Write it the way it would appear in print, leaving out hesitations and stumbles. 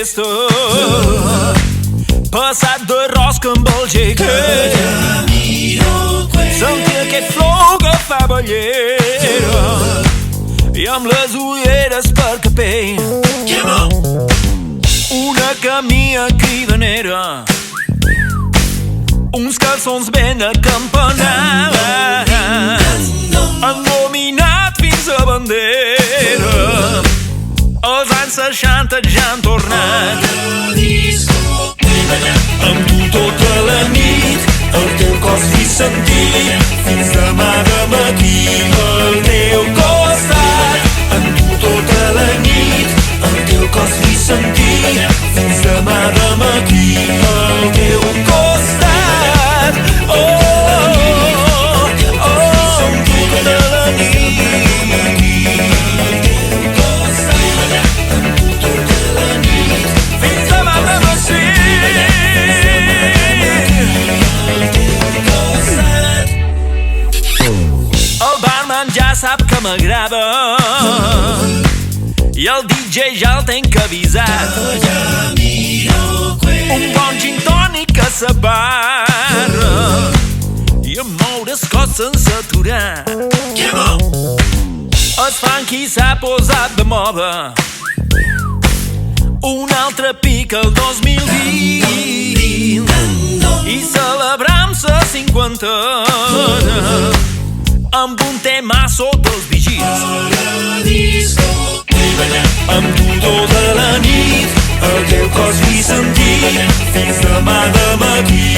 festa, passat de rosca amb el gequer. Sentir aquest flow que fa ballera i amb les ulleres per capell. Una camia cridanera, uns calçons ben acampanats, engominat fins a bandera. Els anys 60 ja han tornat. Amb tu tota la nit, el teu cos i sentit, fins demà de matí al teu costat. Amb tu tota la nit, el teu cos i sentit, fins demà de matí al teu costat. Oh, oh, amb tu tota la nit. Ja sap que m'agrada i el DJ ja el tenc avisat. Un bon gin tònic a sa barra i em moure el cos sense aturar. El funky s'ha posat de moda, un altre pic el 2020 i celebram sa 50 amb un temazo dels vigils. Amb tu tota la nit, el teu cos i sentit, fins demà de matí.